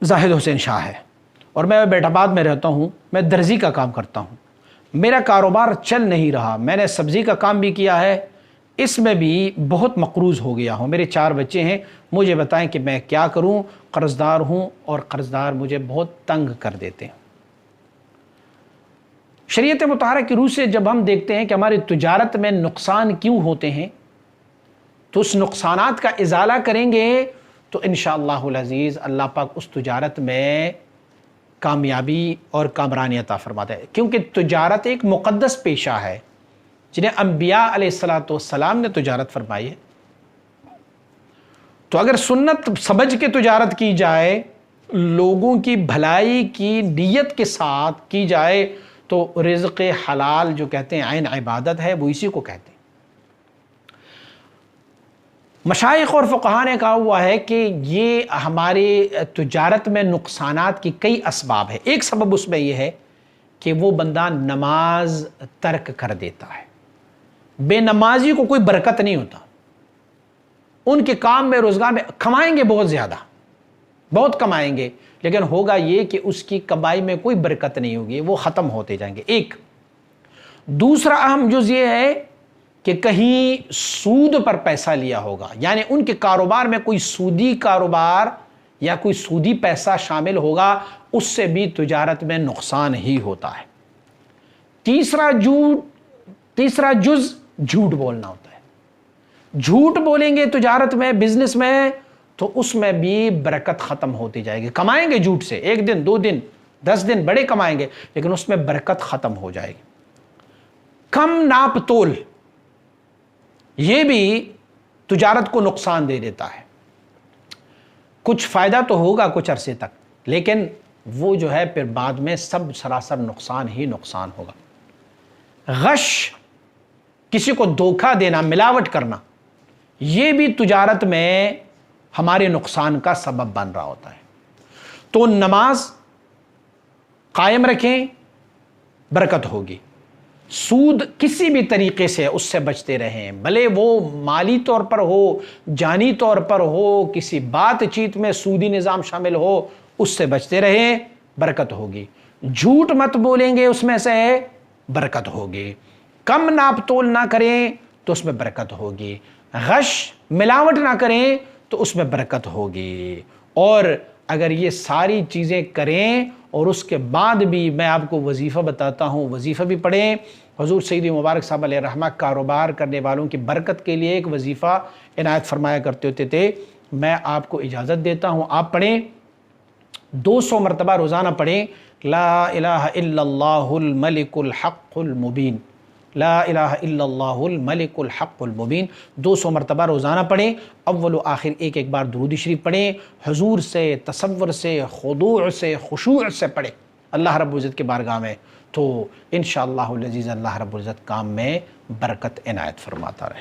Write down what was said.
زاہد حسین شاہ ہے اور میں بیٹ آباد میں رہتا ہوں. میں درزی کا کام کرتا ہوں. میرا کاروبار چل نہیں رہا. میں نے سبزی کا کام بھی کیا ہے, اس میں بھی بہت مقروض ہو گیا ہوں. میرے 4 بچے ہیں. مجھے بتائیں کہ میں کیا کروں. قرض دار ہوں اور قرض دار مجھے بہت تنگ کر دیتے ہیں. شریعت مطہرہ کی روح سے جب ہم دیکھتے ہیں کہ ہماری تجارت میں نقصان کیوں ہوتے ہیں تو اس نقصانات کا ازالہ کریں گے تو انشاءاللہ العزیز اللہ پاک اس تجارت میں کامیابی اور کامرانی عطا فرماتا ہے. کیونکہ تجارت ایک مقدس پیشہ ہے جنہیں انبیاء علیہ السلام نے تجارت فرمائی ہے. تو اگر سنت سمجھ کے تجارت کی جائے, لوگوں کی بھلائی کی نیت کے ساتھ کی جائے تو رزق حلال جو کہتے ہیں عین عبادت ہے, وہ اسی کو کہتے ہیں. مشائخ اور فقہاء نے کہا ہوا ہے کہ یہ ہمارے تجارت میں نقصانات کی کئی اسباب ہیں. ایک سبب اس میں یہ ہے کہ وہ بندہ نماز ترک کر دیتا ہے. بے نمازی کو کوئی برکت نہیں ہوتا. ان کے کام میں روزگار میں کمائیں گے بہت زیادہ, بہت کمائیں گے, لیکن ہوگا یہ کہ اس کی کمائی میں کوئی برکت نہیں ہوگی, وہ ختم ہوتے جائیں گے. ایک دوسرا اہم جز یہ ہے کہ کہیں سود پر پیسہ لیا ہوگا, یعنی ان کے کاروبار میں کوئی سودی کاروبار یا کوئی سودی پیسہ شامل ہوگا, اس سے بھی تجارت میں نقصان ہی ہوتا ہے. تیسرا جز جھوٹ بولنا ہوتا ہے. جھوٹ بولیں گے تجارت میں, بزنس میں, تو اس میں بھی برکت ختم ہوتی جائے گی. کمائیں گے جھوٹ سے 1 دن 2 دن 10 دن بڑے کمائیں گے, لیکن اس میں برکت ختم ہو جائے گی. کم ناپ تول, یہ بھی تجارت کو نقصان دے دیتا ہے. کچھ فائدہ تو ہوگا کچھ عرصے تک, لیکن وہ جو ہے پھر بعد میں سب سراسر نقصان ہی نقصان ہوگا. غش, کسی کو دھوکہ دینا, ملاوٹ کرنا, یہ بھی تجارت میں ہمارے نقصان کا سبب بن رہا ہوتا ہے. تو نماز قائم رکھیں, برکت ہوگی. سود کسی بھی طریقے سے اس سے بچتے رہیں, بھلے وہ مالی طور پر ہو, جانی طور پر ہو, کسی بات چیت میں سودی نظام شامل ہو, اس سے بچتے رہیں, برکت ہوگی. جھوٹ مت بولیں گے, اس میں سے برکت ہوگی. کم ناپ تول نہ کریں تو اس میں برکت ہوگی. غش, ملاوٹ نہ کریں تو اس میں برکت ہوگی. اور اگر یہ ساری چیزیں کریں اور اس کے بعد بھی میں آپ کو وظیفہ بتاتا ہوں, وظیفہ بھی پڑھیں. حضور سید مبارک صاحب علیہ رحمہ کاروبار کرنے والوں کی برکت کے لیے ایک وظیفہ عنایت فرمایا کرتے ہوتے تھے. میں آپ کو اجازت دیتا ہوں, آپ پڑھیں, 200 مرتبہ روزانہ پڑھیں. لا الہ الا اللہ الملک الحق المبین, لا الہ الا اللہ الملک الحق المبین, 200 مرتبہ روزانہ پڑھیں. اول و آخر ایک بار درود شریف پڑھیں. حضور سے, تصور سے, خضوع سے, خشوع سے پڑھیں اللہ رب العزت کے بارگاہ میں, تو انشاءاللہ العزیز اللہ رب العزت کام میں برکت عنایت فرماتا رہے.